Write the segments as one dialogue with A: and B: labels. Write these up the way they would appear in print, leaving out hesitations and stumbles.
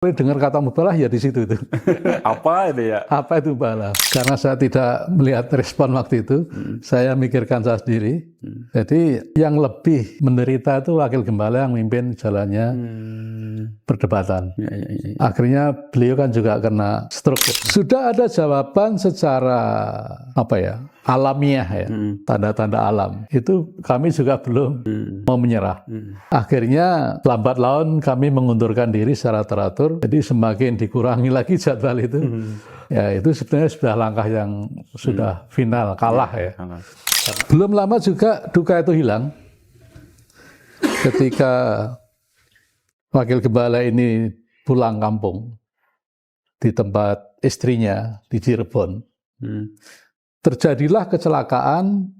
A: Dengar kata mubalah ya di situ itu.
B: Apa itu ya?
A: Apa itu mubalah? Karena saya tidak melihat respon waktu itu, saya mikirkan saya sendiri. Jadi yang lebih menderita itu wakil gembala yang memimpin jalannya perdebatan.
B: Ya.
A: Akhirnya beliau kan juga kena stroke. Sudah ada jawaban secara alamiah ya, tanda-tanda alam. Itu kami juga belum mau menyerah. Akhirnya lambat laun kami mengundurkan diri secara teratur. Jadi semakin dikurangi lagi jadwal itu. Ya itu sebenarnya sudah langkah yang sudah final, kalah ya. Belum lama juga duka itu hilang. Ketika wakil gembala ini pulang kampung di tempat istrinya di Cirebon, terjadilah kecelakaan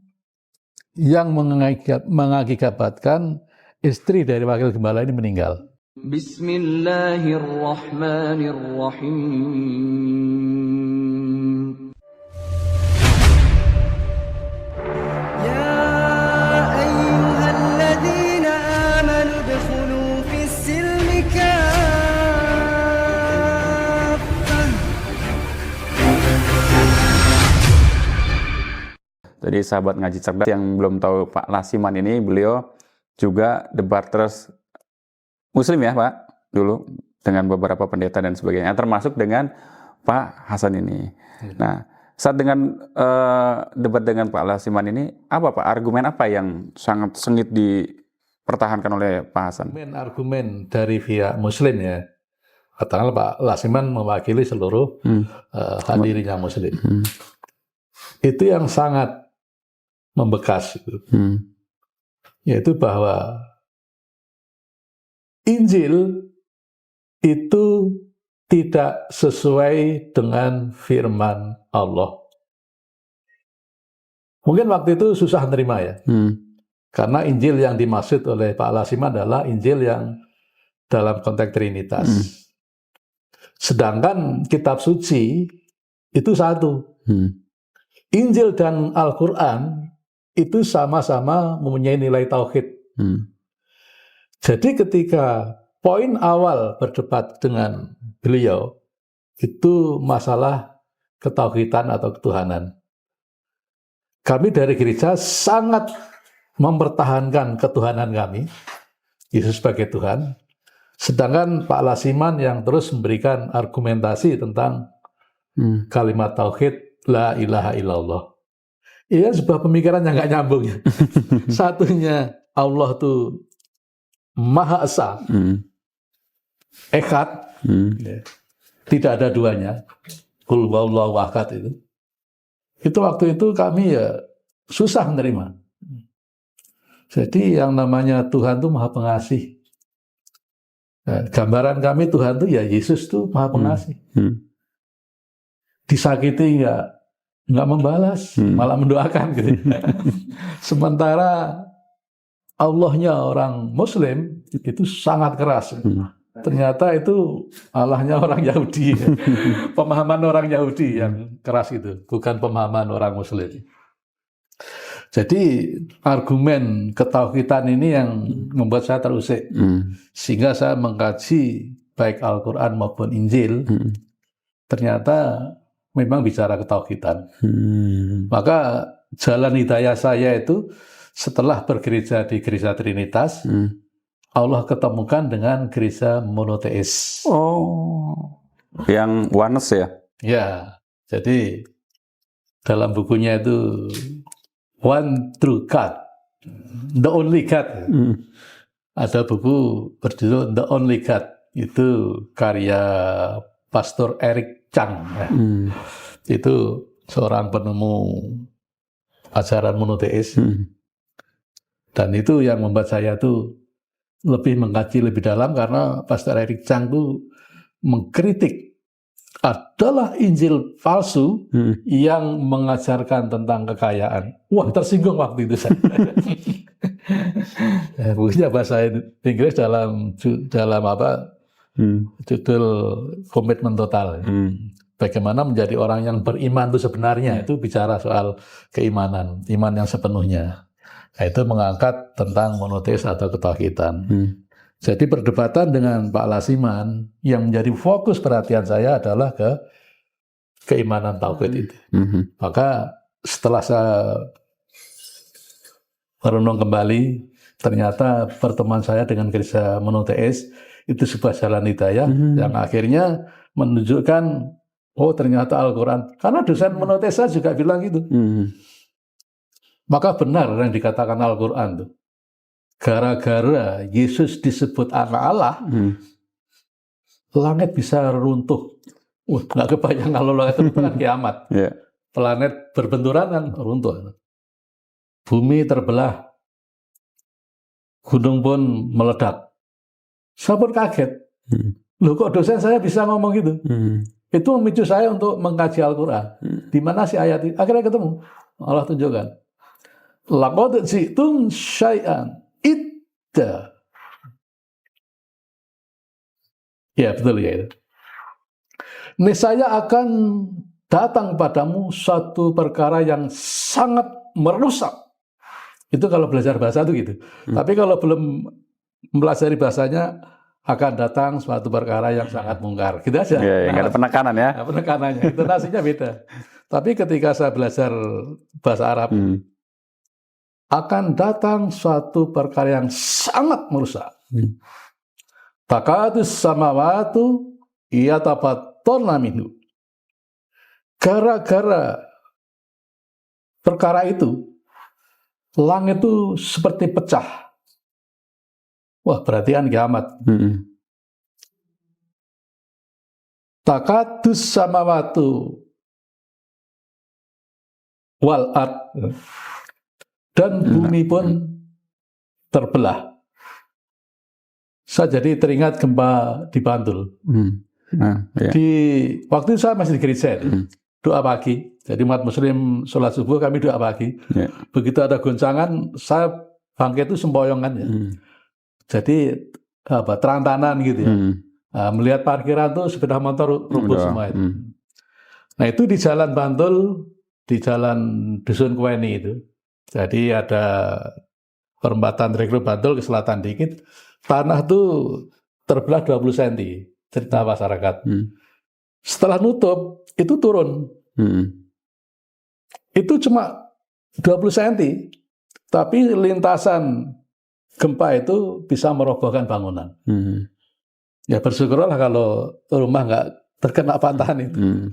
A: yang mengakibatkan istri dari wakil gembala ini meninggal.
C: Bismillahirrahmanirrahim. Ya ayyuhalladzina amanu udkhulu fis-silmi kaffah.
B: Jadi sahabat ngaji cerdas yang belum tahu Pak Lasiman ini, beliau juga debaters Muslim ya Pak, dulu dengan beberapa pendeta dan sebagainya, termasuk dengan Pak Hasan ini. Nah, saat dengan debat dengan Pak Lasiman ini, apa Pak, argumen apa yang sangat sengit dipertahankan oleh Pak Hasan?
A: Argumen dari pihak Muslim ya, katakanlah Pak Lasiman mewakili seluruh hadirin yang Muslim. Itu yang sangat membekas itu. Yaitu bahwa Injil itu tidak sesuai dengan firman Allah. Mungkin waktu itu susah menerima ya. Karena Injil yang dimaksud oleh Pak Lasiman adalah Injil yang dalam konteks Trinitas. Sedangkan kitab suci itu satu. Injil dan Al-Quran itu sama-sama mempunyai nilai tauhid. Jadi ketika poin awal berdebat dengan beliau itu masalah ketauhidan atau ketuhanan. Kami dari gereja sangat mempertahankan ketuhanan kami, Yesus sebagai Tuhan. Sedangkan Pak Lasiman yang terus memberikan argumentasi tentang kalimat tauhid la ilaha illallah. Iya, sebuah pemikiran yang nggak nyambung ya. Satunya Allah tuh Maha Esa, Echad, tidak ada duanya, Qul huwallahu ahad itu. Itu waktu itu kami ya susah menerima. Jadi yang namanya Tuhan itu Maha Pengasih. Nah, gambaran kami Tuhan itu ya Yesus tuh Maha Pengasih. Disakiti nggak membalas, malah mendoakan gitu. Sementara Allahnya orang Muslim itu sangat keras. Ternyata itu Allahnya orang Yahudi. Pemahaman orang Yahudi yang keras itu, bukan pemahaman orang Muslim. Jadi argumen ketauhidan ini yang membuat saya terusik. Sehingga saya mengkaji baik Al-Quran maupun Injil. Ternyata memang bicara ketauhidan. Maka jalan hidayah saya itu setelah bergereja di gereja Trinitas, Allah ketemukan dengan gereja monoteis.
B: Oh, yang oneness ya?
A: Ya, jadi dalam bukunya itu One True God, The Only God. Ada buku berjudul The Only God, itu karya Pastor Eric Chang. Ya. Itu seorang penemu ajaran monoteis. Dan itu yang membuat saya tuh lebih mengkaji lebih dalam karena Pastor Eric Chang tuh mengkritik adalah Injil palsu yang mengajarkan tentang kekayaan. Wah, tersinggung waktu itu saya. Bukunya bahasa Inggris dalam judul Komitmen Total. Bagaimana menjadi orang yang beriman itu sebenarnya, itu bicara soal keimanan, iman yang sepenuhnya. Nah, itu mengangkat tentang monoteis atau ketauhidan. Jadi perdebatan dengan Pak Lasiman yang menjadi fokus perhatian saya adalah keimanan tauhid itu. Maka setelah saya merenung kembali, ternyata pertemuan saya dengan gereja monoteis itu sebuah jalan hidayah yang akhirnya menunjukkan, oh ternyata Al-Quran. Karena dosen monoteis saya juga bilang gitu. Maka benar yang dikatakan Al-Quran tuh. Gara-gara Yesus disebut anak Allah, langit bisa runtuh. Nggak kebayang kalau langit runtuh kan kiamat.
B: Yeah.
A: Planet berbenturan kan runtuh. Bumi terbelah. Gunung pun meledak. Saya pun kaget. Loh kok dosen saya bisa ngomong gitu? Itu memicu saya untuk mengkaji Al-Quran. Di mana sih ayat itu? Akhirnya ketemu. Allah tunjukkan. Laqad ji'tum syai'an idda. Ya betul ya itu. Niscaya akan datang padamu suatu perkara yang sangat merusak. Itu kalau belajar bahasa itu gitu. Tapi kalau belum mempelajari bahasanya, akan datang suatu perkara yang sangat mungkar. Gitu aja.
B: Ya, nggak ada penekanan ya.
A: Nah, penekanannya, intonasinya beda. Tapi ketika saya belajar bahasa Arab, akan datang suatu perkara yang sangat merusak. Takatus samawatu yatafattarna minhu. Gara-gara perkara itu, langit itu seperti pecah. Wah, berarti kan kiamat. Takatus samawatu wal ard. Dan bumi pun terbelah. Saya jadi teringat gempa di Bantul.
B: Ya.
A: Di waktu itu saya masih di gereja, doa pagi. Jadi umat Muslim sholat subuh kami doa pagi.
B: Ya.
A: Begitu ada goncangan, saya bangkit itu sempoyongan ya. Jadi terang-terangan gitu ya. Nah, melihat parkiran tuh sepeda motor rubuh semua itu. Nah itu di Jalan Bantul, di Jalan Dusun Kuweni itu. Jadi ada perempatan Rekrut Bantul ke selatan dikit, tanah tuh terbelah 20 cm, cerita masyarakat. Setelah nutup, itu turun. Itu cuma 20 cm, tapi lintasan gempa itu bisa merobohkan bangunan. Ya bersyukurlah kalau rumah nggak terkena patahan itu.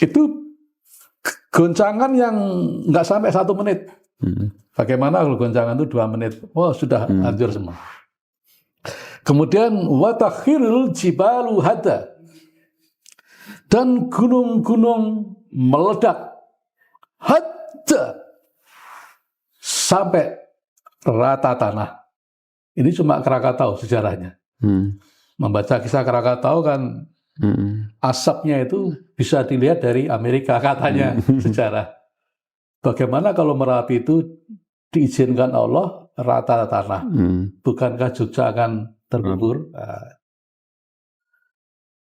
A: Itu goncangan yang nggak sampai 1 menit. Bagaimana kalau goncangan itu 2 menit? Wah, sudah hancur semua. Kemudian watakhirul jibalu hadda. Dan gunung-gunung meledak. Hadda. Sampai rata tanah. Ini cuma Krakatau sejarahnya. Membaca kisah Krakatau kan asapnya itu bisa dilihat dari Amerika katanya sejarah. Bagaimana kalau Merapi itu diizinkan Allah rata tanah? Bukankah Jogja akan tergubur?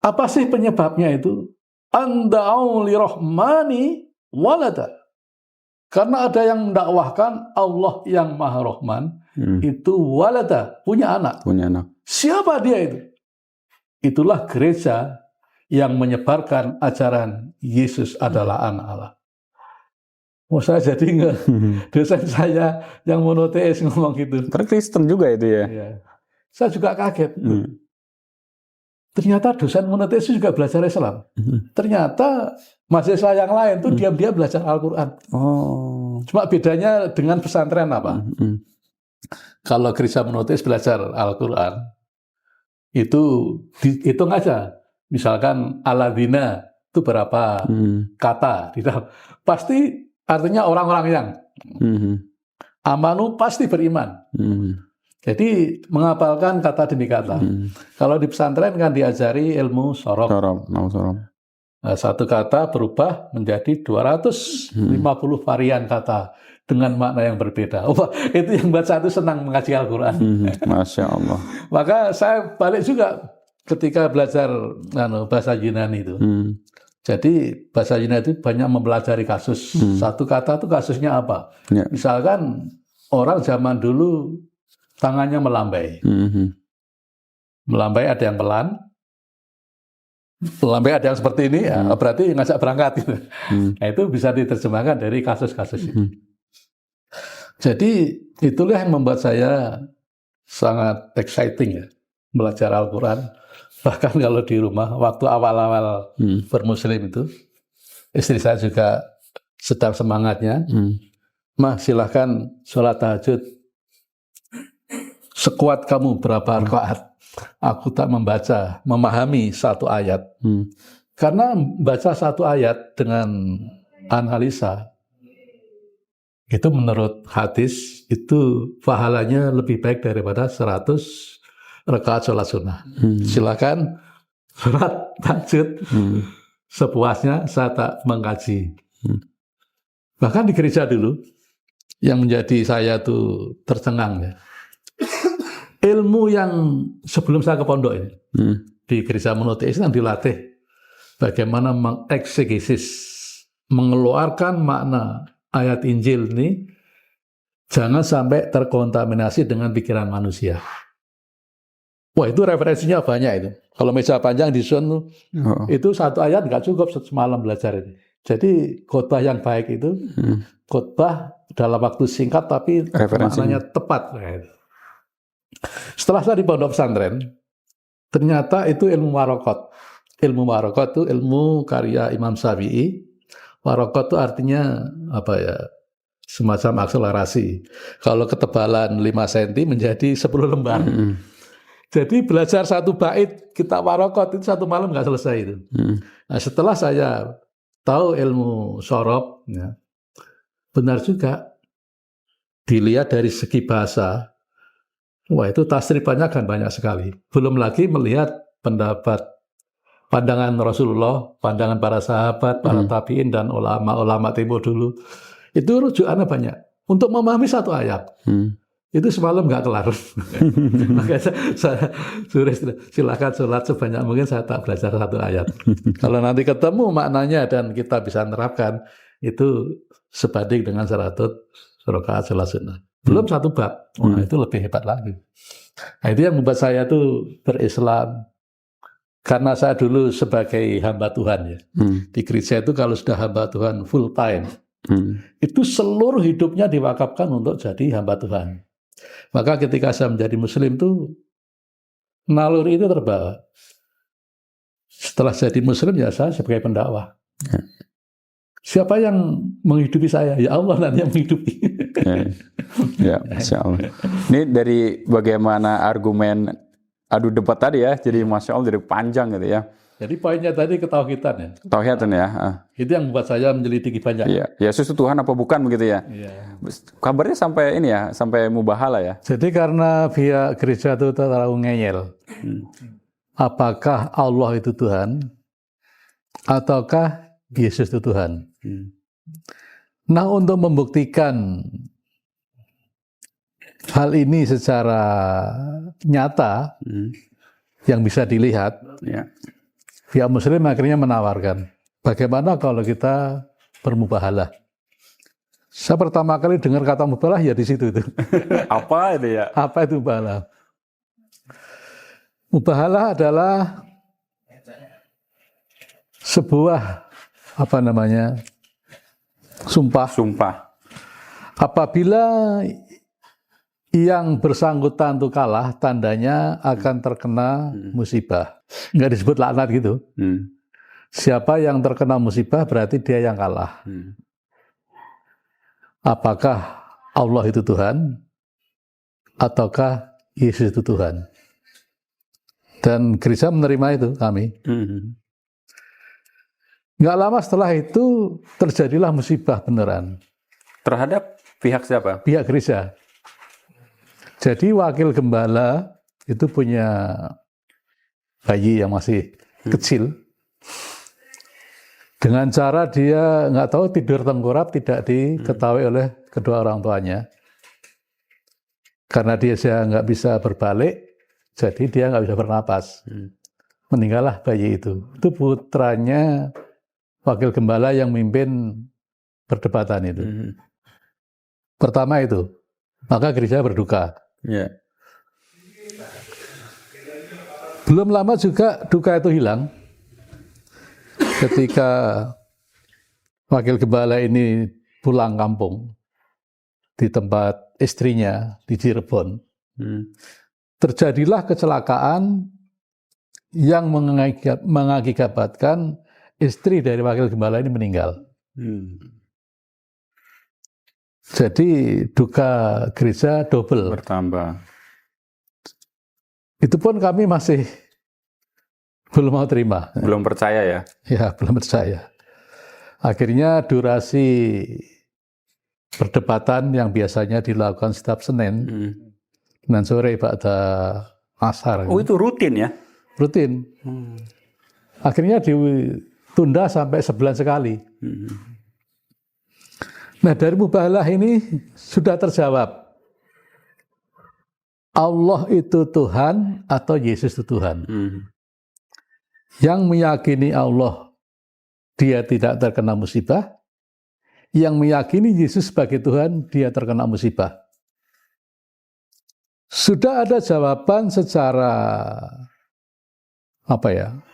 A: Apa sih penyebabnya itu? Anda'u lirahmani walada. Karena ada yang mendakwahkan Allah yang Maha Rahman itu walada, punya anak. Siapa dia itu? Itulah gereja yang menyebarkan ajaran Yesus adalah anak Allah. Oh, saya jadi nggak dosen saya yang monoteis ngomong gitu.
B: Karena Kristen juga itu ya.
A: Ya. Saya juga kaget. Ternyata dosen monoteis juga belajar Islam. Ternyata mahasiswa yang lain tuh diam-diam belajar Al-Quran. Cuma bedanya dengan pesantren apa? Kalau gereja monoteis belajar Al-Quran, itu dihitung aja. Misalkan aladina itu berapa kata. Pasti artinya orang-orang yang amanu pasti beriman. Jadi menghafalkan kata demi kata. Kalau di pesantren kan diajari ilmu sorof. Satu kata berubah menjadi 250 varian kata dengan makna yang berbeda. Oh, itu yang baca itu senang mengaji Al-Quran.
B: Masya Allah.
A: Maka saya balik juga ketika belajar bahasa Yunani itu. Jadi bahasa Yunani itu banyak mempelajari kasus. Satu kata itu kasusnya apa? Misalkan orang zaman dulu tangannya melambai. Melambai ada yang pelan, melambai ada yang seperti ini, ya, berarti ngajak berangkat. Gitu. Nah, itu bisa diterjemahkan dari kasus-kasus itu. Jadi itulah yang membuat saya sangat exciting ya, belajar Al-Quran. Bahkan kalau di rumah, waktu awal-awal bermuslim itu, istri saya juga sedang semangatnya, Mah silahkan sholat tahajud, sekuat kamu berapa rakaat, aku tak memahami satu ayat. Karena baca satu ayat dengan analisa, itu menurut hadis, itu pahalanya lebih baik daripada 100 rakaat sholat sunnah. Silakan sholat tahajud sepuasnya, saya tak mengkaji. Bahkan di gereja dulu, yang menjadi saya tuh tercengang ya. Ilmu yang sebelum saya ke pondok ini, di gereja monoteis yang dilatih bagaimana mengeksegesis, mengeluarkan makna ayat Injil ini, jangan sampai terkontaminasi dengan pikiran manusia. Wah, itu referensinya banyak itu. Kalau meja panjang di Sun itu satu ayat nggak cukup semalam belajar ini. Jadi khotbah yang baik itu khotbah dalam waktu singkat tapi maknanya tepat. Setelah saya di pondok pesantren, ternyata itu ilmu warokot. Ilmu warokot itu ilmu karya Imam Syafi'i. Warokot itu artinya apa ya? Semacam akselerasi. Kalau ketebalan 5 cm menjadi 10 lembar. Jadi belajar satu bait kita warokot itu satu malam nggak selesai itu. Nah, setelah saya tahu ilmu sorob, ya, benar juga dilihat dari segi bahasa. Wah, itu tasrifannya kan banyak sekali. Belum lagi melihat pandangan Rasulullah, pandangan para sahabat, para tabi'in dan ulama-ulama tempo dulu. Itu rujukannya banyak. Untuk memahami satu ayat. Itu semalam nggak kelar. Makanya saya suruh silakan sholat sebanyak mungkin, saya tak belajar satu ayat. Kalau nanti ketemu maknanya dan kita bisa menerapkan, itu sebanding dengan 100 rakaat sholat sunnah. Belum satu bab, itu lebih hebat lagi. Nah, itu yang membuat saya tuh berislam. Karena saya dulu sebagai hamba Tuhan ya. Di gereja itu kalau sudah hamba Tuhan full time, itu seluruh hidupnya diwakafkan untuk jadi hamba Tuhan. Maka ketika saya menjadi muslim tuh naluri itu terbawa. Setelah jadi muslim ya saya sebagai pendakwah. Siapa yang menghidupi saya? Ya Allah nanti yang menghidupi.
B: Ya, Masya Allah. Ini dari bagaimana argumen adu debat tadi ya, jadi Masya Allah jadi panjang gitu ya.
A: Jadi poinnya tadi ketauhidan ya.
B: Tauhidan ya.
A: Itu yang membuat saya menyelidiki banyak.
B: Iya, Yesus itu Tuhan apa bukan begitu ya?
A: Iya.
B: Kabarnya sampai ini ya, sampai mubahala ya.
A: Jadi karena pihak gereja itu terlalu ngeyel. Apakah Allah itu Tuhan ataukah Yesus itu Tuhan? Nah, untuk membuktikan hal ini secara nyata yang bisa dilihat, pihak muslim akhirnya menawarkan, bagaimana kalau kita bermubahalah? Saya pertama kali dengar kata mubahalah ya di situ itu.
B: Apa itu ya?
A: Apa itu mubahalah? Mubahalah adalah sebuah sumpah. Apabila yang bersangkutan itu kalah, tandanya akan terkena musibah. Nggak disebut laknat gitu. Siapa yang terkena musibah berarti dia yang kalah. Apakah Allah itu Tuhan ataukah Yesus itu Tuhan? Dan gereja menerima itu kami. Nggak lama setelah itu terjadilah musibah beneran.
B: Terhadap pihak siapa?
A: Pihak gereja. Jadi wakil gembala itu punya bayi yang masih kecil. Dengan cara dia nggak tahu tidur tengkurap, tidak diketahui oleh kedua orang tuanya. Karena dia nggak bisa berbalik, jadi dia nggak bisa bernapas. Meninggallah bayi itu. Itu putranya wakil gembala yang mimpin perdebatan itu. Pertama itu, maka gereja berduka. Belum lama juga duka itu hilang ketika wakil gembala ini pulang kampung di tempat istrinya di Cirebon. Terjadilah kecelakaan yang mengakibatkan istri dari wakil gembala ini meninggal. Jadi duka gereja double.
B: Bertambah.
A: Itu pun kami masih belum mau terima.
B: Belum percaya ya?
A: Ya, belum percaya. Akhirnya durasi perdebatan yang biasanya dilakukan setiap Senin dan sore pada asar.
B: Oh, itu rutin ya?
A: Rutin. Akhirnya ditunda sampai sebulan sekali. Nah, dari mubahalah ini sudah terjawab. Allah itu Tuhan atau Yesus itu Tuhan. Yang meyakini Allah, dia tidak terkena musibah. Yang meyakini Yesus sebagai Tuhan, dia terkena musibah. Sudah ada jawaban secara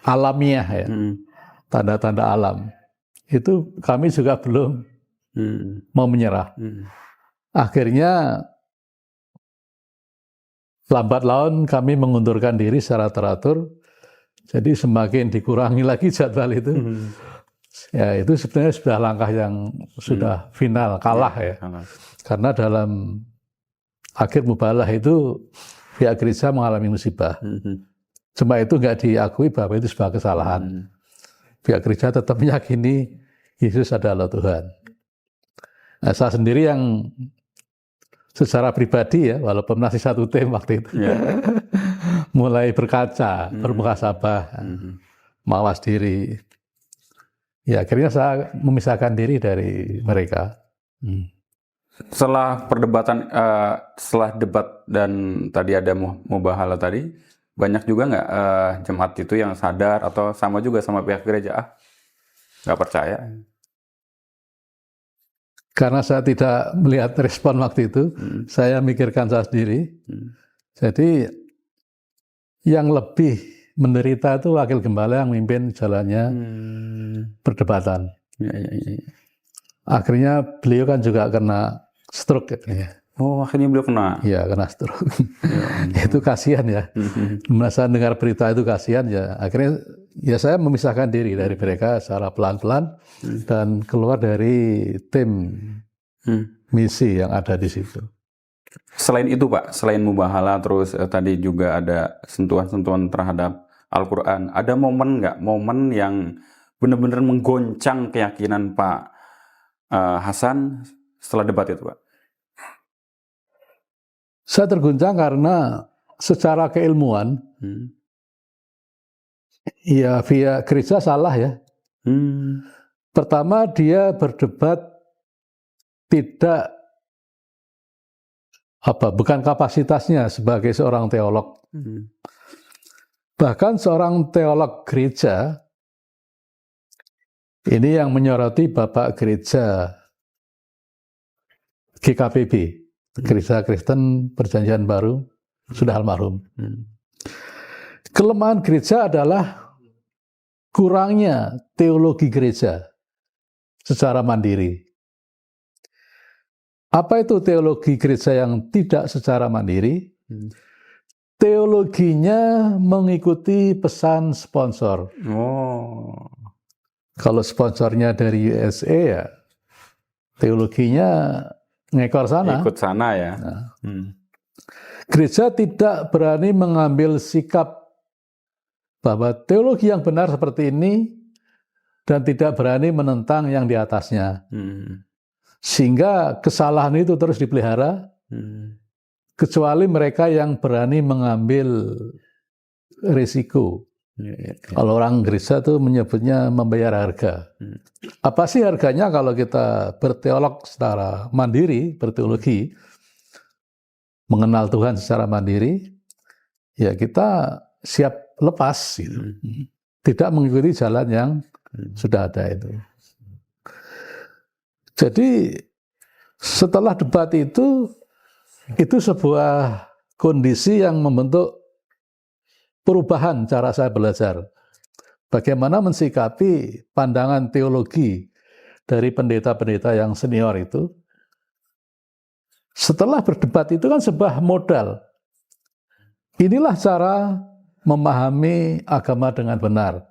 A: alamiah ya, tanda-tanda alam. Itu kami juga belum mau menyerah. Akhirnya lambat laun kami mengundurkan diri secara teratur. Jadi semakin dikurangi lagi jadwal itu. Ya, itu sebenarnya sudah langkah yang sudah final, kalah ya. Karena dalam akhir mubahalah itu pihak gereja mengalami musibah. Cuma itu nggak diakui bahwa itu sebuah kesalahan. Pihak gereja tetap meyakini Yesus adalah Tuhan. Nah, saya sendiri yang secara pribadi ya, walaupun masih satu tim waktu itu, mulai berkaca, bermuhasabah, mawas diri. Ya, akhirnya saya memisahkan diri dari mereka.
B: Setelah perdebatan, setelah debat dan tadi ada mubahalah tadi, banyak juga nggak jemaat itu yang sadar atau sama juga sama pihak gereja, nggak percaya?
A: Karena saya tidak melihat respon waktu itu, saya mikirkan saya sendiri. Jadi yang lebih menderita itu wakil gembala yang memimpin jalannya perdebatan. Akhirnya beliau kan juga kena stroke.
B: Oh, akhirnya beliau kena?
A: Iya, kena stroke. Itu kasihan ya. Merasa dengar berita itu kasihan ya. Akhirnya ya saya memisahkan diri dari mereka secara pelan-pelan dan keluar dari tim misi yang ada di situ.
B: Selain itu Pak, selain mubahalah terus tadi juga ada sentuhan-sentuhan terhadap Al-Quran. Ada momen nggak? Momen yang benar-benar menggoncang keyakinan Pak Hasan setelah debat itu Pak?
A: Saya terguncang karena secara keilmuan, ya via gereja salah ya. Pertama dia berdebat bukan kapasitasnya sebagai seorang teolog. Bahkan seorang teolog gereja, ini yang menyoroti Bapak Gereja GKPB, Gereja Kristen Perjanjian Baru, sudah almarhum. Kelemahan gereja adalah kurangnya teologi gereja secara mandiri. Apa itu teologi gereja yang tidak secara mandiri? Teologinya mengikuti pesan sponsor. Kalau sponsornya dari USA ya, teologinya ngekor sana.
B: Ikut sana ya.
A: Gereja tidak berani mengambil sikap bahwa teologi yang benar seperti ini dan tidak berani menentang yang di atasnya. Sehingga kesalahan itu terus dipelihara, kecuali mereka yang berani mengambil risiko. Kalau orang gereja tuh menyebutnya membayar harga. Apa sih harganya kalau kita berteolog secara mandiri, berteologi, mengenal Tuhan secara mandiri, ya kita siap lepas, gitu. Tidak mengikuti jalan yang sudah ada itu. Jadi setelah debat itu sebuah kondisi yang membentuk perubahan cara saya belajar. Bagaimana mensikapi pandangan teologi dari pendeta-pendeta yang senior itu. Setelah berdebat itu kan sebuah modal. Inilah cara memahami agama dengan benar.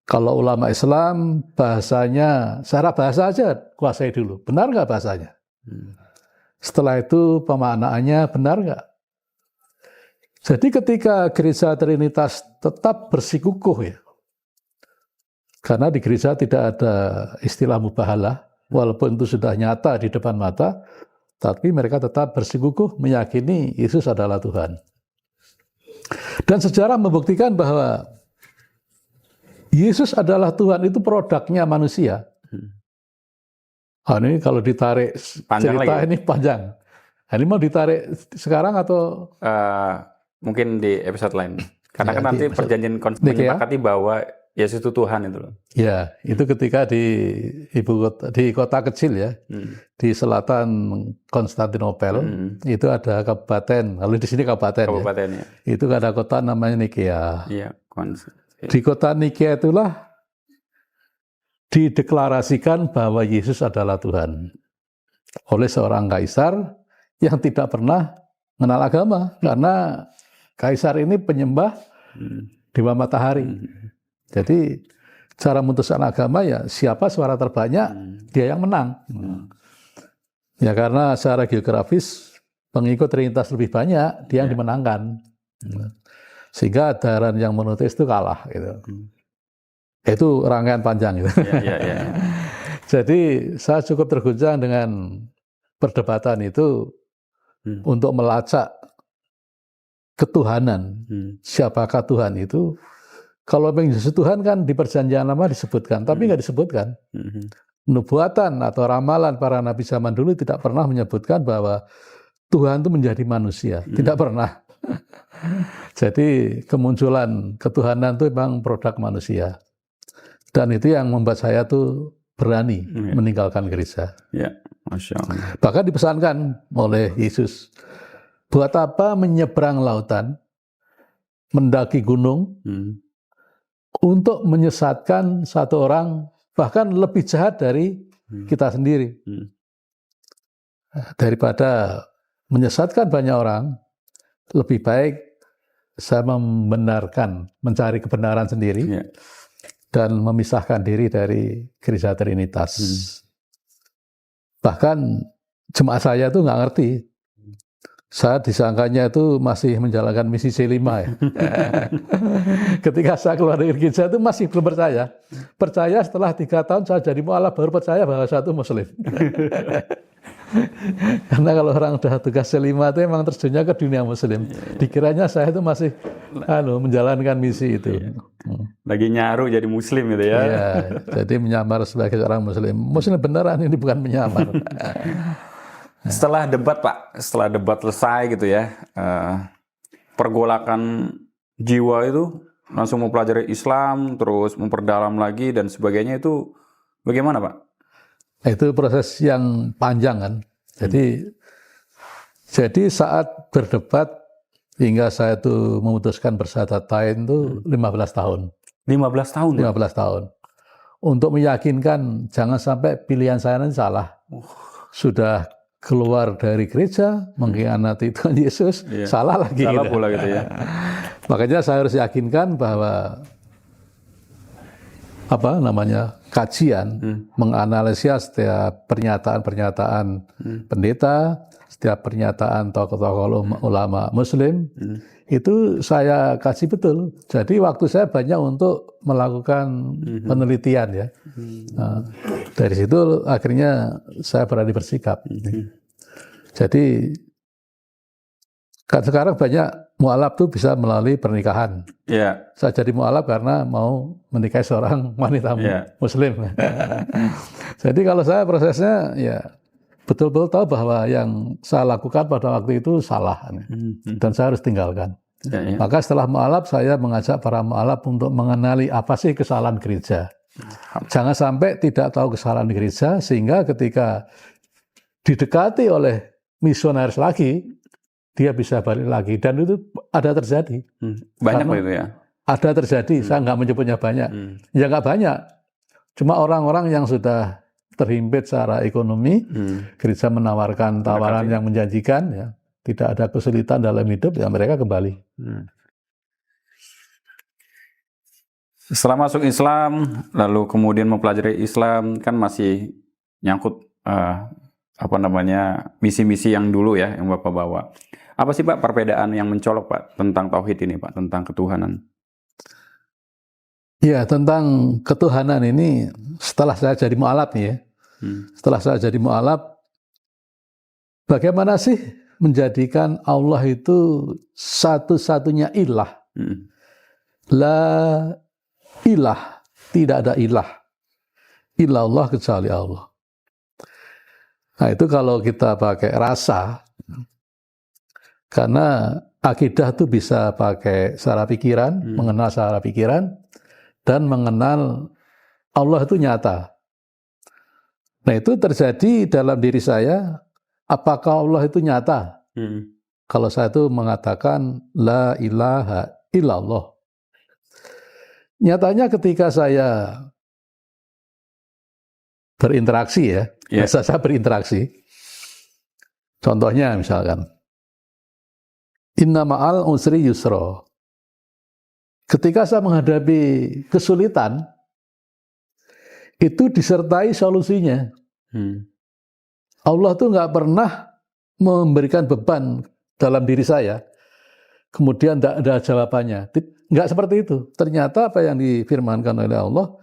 A: Kalau ulama Islam bahasanya, secara bahasa aja kuasai dulu. Benar nggak bahasanya? Setelah itu pemaknaannya benar nggak? Jadi ketika gereja Trinitas tetap bersikukuh ya, karena di gereja tidak ada istilah mubahalah, walaupun itu sudah nyata di depan mata, tapi mereka tetap bersikukuh meyakini Yesus adalah Tuhan. Dan sejarah membuktikan bahwa Yesus adalah Tuhan itu produknya manusia. Ini kalau ditarik
B: Panjang
A: cerita
B: lagi.
A: ini panjang. Ini mau ditarik sekarang atau
B: Mungkin di episode lain. Karena
A: Ya,
B: kan
A: di
B: nanti
A: episode
B: perjanjian
A: Nikea.
B: menyepakati bahwa Yesus itu Tuhan itu loh.
A: ya itu ketika di kota kecil ya, di selatan Konstantinopel itu ada kabupaten. Kalau di sini kabupaten, ya.
B: Kabupatennya.
A: Itu ada kota namanya Nikea.
B: Iya,
A: Di kota Nikea itulah dideklarasikan bahwa Yesus adalah Tuhan oleh seorang kaisar yang tidak pernah mengenal agama, karena kaisar ini penyembah dewa matahari. Jadi cara memutuskan agama ya siapa suara terbanyak dia yang menang. Ya karena secara geografis pengikut Trinitas lebih banyak, dia yang dimenangkan. Sehingga ajaran yang monoteis itu kalah gitu. Itu rangkaian panjang gitu.
B: Iya.
A: Jadi saya cukup terguncang dengan perdebatan itu untuk melacak ketuhanan. Siapakah Tuhan itu? Kalau Yesus Tuhan kan di Perjanjian Lama disebutkan, tapi nggak disebutkan. Nubuatan atau ramalan para nabi zaman dulu tidak pernah menyebutkan bahwa Tuhan itu menjadi manusia. Tidak pernah. Jadi kemunculan ketuhanan itu memang produk manusia. Dan itu yang membuat saya tuh berani meninggalkan gereja.
B: Ya, Masya Allah.
A: Bahkan dipesankan oleh Yesus, buat apa menyeberang lautan, mendaki gunung, untuk menyesatkan satu orang, bahkan lebih jahat dari kita sendiri. Daripada menyesatkan banyak orang, lebih baik saya membenarkan, mencari kebenaran sendiri, dan memisahkan diri dari gereja Trinitas. Bahkan jemaat saya itu nggak ngerti. Saya disangkanya itu masih menjalankan misi C5 ya. Ketika saya keluar dari gereja itu masih belum percaya. Percaya setelah 3 tahun saya jadi mualaf baru percaya bahwa saya itu Muslim. Karena kalau orang udah tugas C5 itu emang terjunnya ke dunia Muslim. Dikiranya saya itu masih menjalankan misi itu.
B: Lagi nyaru jadi Muslim gitu ya.
A: Iya, jadi menyamar sebagai seorang Muslim. Muslim beneran, ini bukan menyamar.
B: Setelah debat Pak, setelah debat selesai gitu ya, pergolakan jiwa itu langsung mempelajari Islam, terus memperdalam lagi dan sebagainya itu bagaimana Pak?
A: Itu proses yang panjang kan. Jadi saat berdebat hingga saya itu memutuskan bersyahadat itu 15 tahun.
B: 15 tahun?
A: 15 tahun. Untuk meyakinkan jangan sampai pilihan saya nanti salah. Sudah keluar dari gereja, mengkhianati Tuhan Yesus, salah lagi.
B: Salah
A: gitu.
B: pula gitu ya.
A: Makanya saya harus yakinkan bahwa kajian, menganalisis setiap pernyataan-pernyataan pendeta, setiap pernyataan tokoh-tokoh ulama Muslim, itu saya kaji betul. Jadi waktu saya banyak untuk melakukan penelitian ya. Nah, dari situ akhirnya saya berani bersikap. Jadi kan sekarang banyak mualaf tuh bisa melalui pernikahan.
B: Iya.
A: Saya jadi mualaf karena mau menikahi seorang wanita Muslim. Jadi kalau saya prosesnya ya betul-betul tahu bahwa yang saya lakukan pada waktu itu salah dan saya harus tinggalkan. Maka setelah mualaf saya mengajak para mualaf untuk mengenali apa sih kesalahan gereja. Jangan sampai tidak tahu kesalahan gereja sehingga ketika didekati oleh misionaris lagi, dia bisa balik lagi. Dan itu ada terjadi.
B: Banyak
A: Karena
B: itu ya.
A: Ada terjadi, saya nggak menyebutnya banyak. Ya nggak banyak. Cuma orang-orang yang sudah terhimpit secara ekonomi, gereja menawarkan tawaran yang menjanjikan, ya, tidak ada kesulitan dalam hidup, ya mereka kembali.
B: Setelah masuk Islam, lalu kemudian mempelajari Islam, kan masih nyangkut misi-misi yang dulu ya, yang Bapak bawa. Apa sih Pak perbedaan yang mencolok Pak tentang tauhid ini Pak, tentang ketuhanan?
A: Ya, tentang ketuhanan ini setelah saya jadi mu'alaf nih ya. Setelah saya jadi mu'alaf, bagaimana sih menjadikan Allah itu satu-satunya ilah? La ilah, tidak ada ilah. Ilallah kecuali Allah. Nah itu kalau kita pakai rasa, karena akidah itu bisa pakai secara pikiran, mengenal secara pikiran, dan mengenal Allah itu nyata. Nah itu terjadi dalam diri saya, apakah Allah itu nyata? Kalau saya itu mengatakan la ilaha illallah. Nyatanya ketika saya berinteraksi ya, saya berinteraksi. Contohnya misalkan, inna ma'al usri yusra. Ketika saya menghadapi kesulitan, itu disertai solusinya. Allah tuh nggak pernah memberikan beban dalam diri saya, kemudian tidak ada jawabannya. Nggak seperti itu. Ternyata apa yang difirmankan oleh Allah,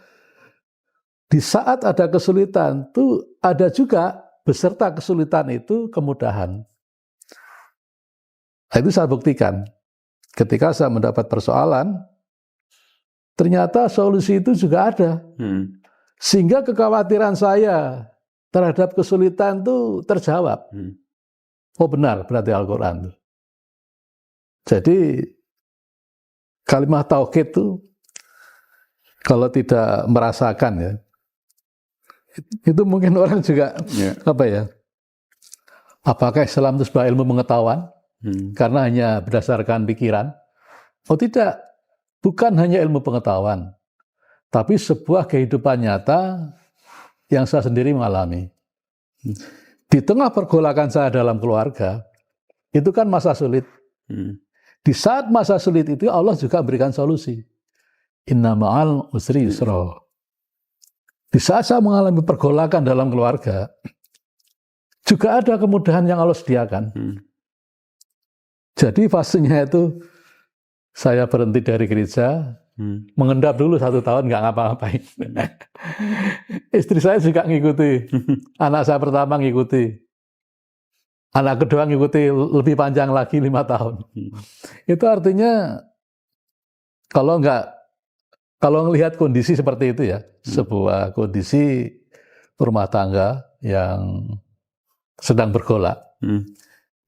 A: di saat ada kesulitan, tuh ada juga beserta kesulitan itu kemudahan. Nah, itu saya buktikan. Ketika saya mendapat persoalan, ternyata solusi itu juga ada. Sehingga kekhawatiran saya terhadap kesulitan itu terjawab. Oh benar, berarti Al-Quran itu. Jadi kalimat tauhid itu kalau tidak merasakan ya, itu mungkin orang juga apakah Islam itu sebuah ilmu pengetahuan karena hanya berdasarkan pikiran? Oh tidak, bukan hanya ilmu pengetahuan, tapi sebuah kehidupan nyata yang saya sendiri mengalami. Di tengah pergolakan saya dalam keluarga, itu kan masa sulit. Di saat masa sulit itu Allah juga memberikan solusi. Inna ma'al usri yusra. Di saat saya mengalami pergolakan dalam keluarga, juga ada kemudahan yang Allah sediakan. Jadi fasenya itu saya berhenti dari gereja, mengendap dulu 1 tahun nggak ngapa-ngapain. Istri saya juga ngikuti, anak saya pertama ngikuti, anak kedua ngikuti lebih panjang lagi 5 tahun. Itu artinya kalau melihat kondisi seperti itu ya, sebuah kondisi rumah tangga yang sedang bergolak,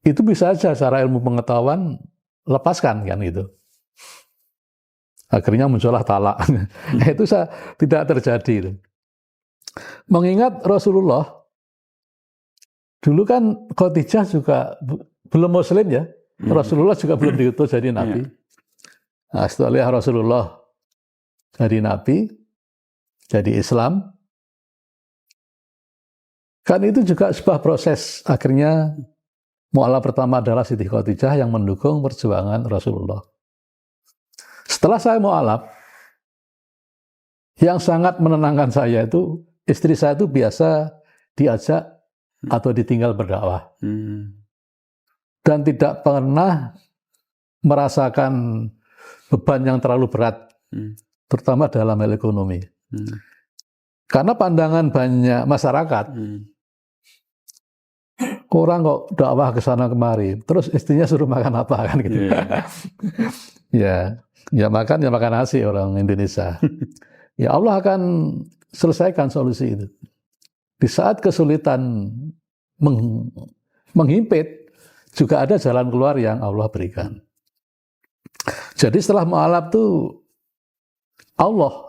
A: itu bisa saja secara ilmu pengetahuan lepaskan kan gitu. Akhirnya muncullah talak. Itu tidak terjadi. Mengingat Rasulullah, dulu kan Khadijah juga belum muslim ya. Rasulullah juga belum diutus jadi nabi. Nah, setelah Rasulullah jadi nabi, jadi Islam, kan itu juga sebuah proses. Akhirnya mu'alaf pertama adalah Siti Khadijah yang mendukung perjuangan Rasulullah. Setelah saya mu'alaf, yang sangat menenangkan saya itu, istri saya itu biasa diajak atau ditinggal berdakwah. Dan tidak pernah merasakan beban yang terlalu berat, terutama dalam hal ekonomi. Karena pandangan banyak masyarakat, orang kok dakwah ke sana kemari, terus istrinya suruh makan apa kan gitu. Ya makan nasi orang Indonesia. Ya Allah akan selesaikan solusi itu. Di saat kesulitan menghimpit, juga ada jalan keluar yang Allah berikan. Jadi setelah mu'alaf itu Allah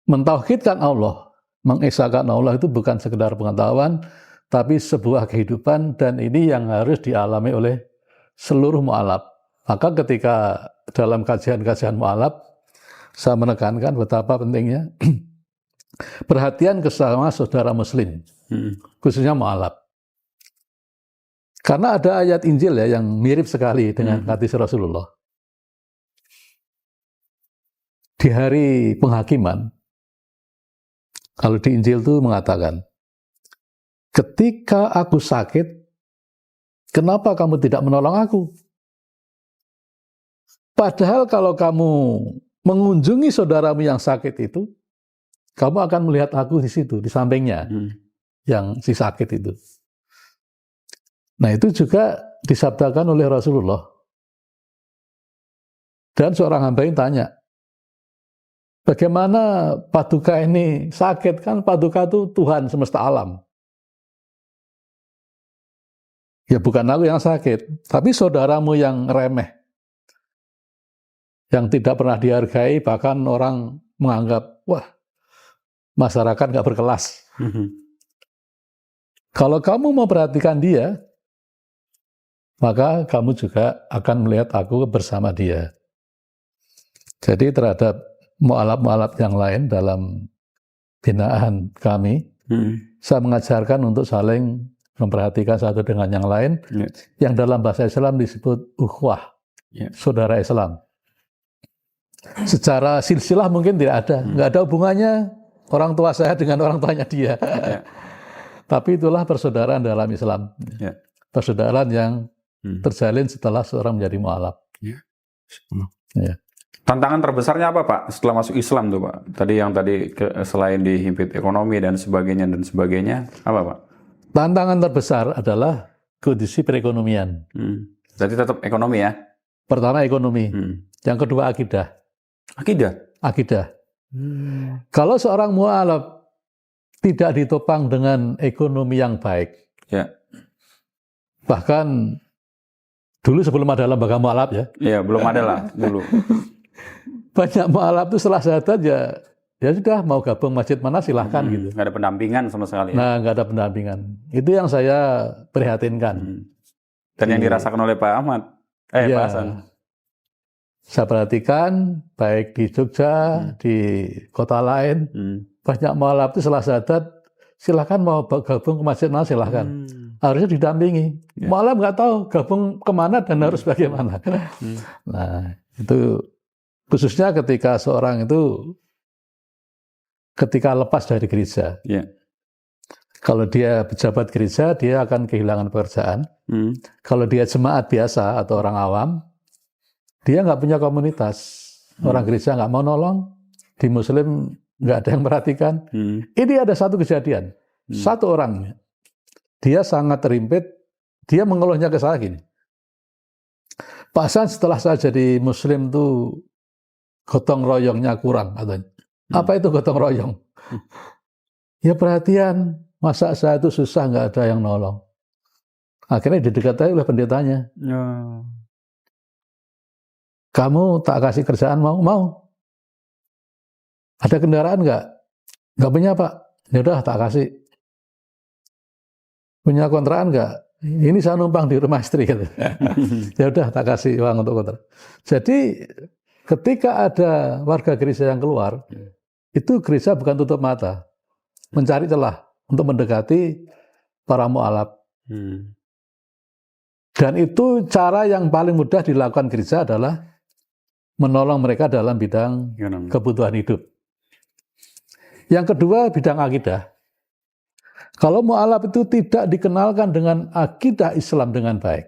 A: mentauhidkan Allah, mengesahkan Allah itu bukan sekedar pengetahuan, tapi sebuah kehidupan, dan ini yang harus dialami oleh seluruh mu'alaf. Maka ketika dalam kajian-kajian mu'alaf, saya menekankan betapa pentingnya perhatian ke sesama saudara muslim, khususnya mu'alaf. Karena ada ayat Injil ya yang mirip sekali dengan hadis Rasulullah. Di hari penghakiman, kalau di Injil itu mengatakan, ketika aku sakit, kenapa kamu tidak menolong aku? Padahal kalau kamu mengunjungi saudaramu yang sakit itu, kamu akan melihat aku di situ, di sampingnya, yang si sakit itu. Nah itu juga disabdakan oleh Rasulullah. Dan seorang hamba yang tanya, bagaimana Paduka ini sakit? Kan Paduka itu Tuhan semesta alam. Ya bukan aku yang sakit, tapi saudaramu yang remeh, yang tidak pernah dihargai, bahkan orang menganggap, wah, masyarakat nggak berkelas. Kalau kamu mau perhatikan dia, maka kamu juga akan melihat aku bersama dia. Jadi terhadap mu'alaf-mu'alaf yang lain dalam binaan kami, saya mengajarkan untuk saling memperhatikan satu dengan yang lain, yang dalam bahasa Islam disebut ukhuwah, saudara Islam. Secara silsilah mungkin tidak ada, nggak ada hubungannya orang tua saya dengan orang tuanya dia. Tapi itulah persaudaraan dalam Islam, persaudaraan yang terjalin setelah seorang menjadi mu'alaf.
B: Tantangan terbesarnya apa Pak setelah masuk Islam tuh Pak? Selain dihimpit ekonomi dan sebagainya, apa Pak?
A: Tantangan terbesar adalah kondisi perekonomian.
B: Jadi tetap ekonomi ya?
A: Pertama ekonomi, yang kedua akidah. Akidah. Kalau seorang mu'alaf tidak ditopang dengan ekonomi yang baik, bahkan dulu sebelum ada lembaga mu'alaf
B: ya belum ada lah dulu.
A: Banyak mu'alaf itu setelah syahadat ya sudah mau gabung masjid mana silahkan gitu.
B: Nggak ada pendampingan sama sekali.
A: Nah, nggak ada pendampingan. Itu yang saya prihatinkan.
B: Dan yang dirasakan oleh Pak Ahmad, Pak Hasan.
A: Saya perhatikan baik di Jogja, di kota lain, banyak mu'alaf itu setelah syahadat silahkan mau gabung ke masjid mana silahkan. Harusnya didampingi. Mu'alaf nggak tahu gabung kemana dan harus bagaimana. Nah, itu khususnya ketika seorang itu ketika lepas dari gereja. Kalau dia pejabat gereja, dia akan kehilangan pekerjaan. Kalau dia jemaat biasa atau orang awam, dia nggak punya komunitas. Orang gereja nggak mau nolong, di Muslim nggak ada yang perhatikan. Ini ada satu kejadian, satu orang, dia sangat terimpit, dia mengeluhnya ke saya gini, Pak Hasan, setelah saya jadi Muslim tuh gotong royongnya kurang, katanya. Apa itu gotong royong? Ya perhatian, masa saya itu susah nggak ada yang nolong. Akhirnya didekatai oleh pendetanya. Kamu tak kasih kerjaan mau? Mau. Ada kendaraan nggak? Nggak punya Pak. Ya udah tak kasih. Punya kontrakan nggak? Ini saya numpang di rumah istri. Gitu. Ya udah tak kasih uang untuk kontrak. Jadi ketika ada warga gereja yang keluar, itu gereja bukan tutup mata, mencari celah untuk mendekati para mu'alaf. Dan itu cara yang paling mudah dilakukan gereja adalah menolong mereka dalam bidang kebutuhan hidup. Yang kedua, bidang akidah. Kalau mu'alaf itu tidak dikenalkan dengan akidah Islam dengan baik.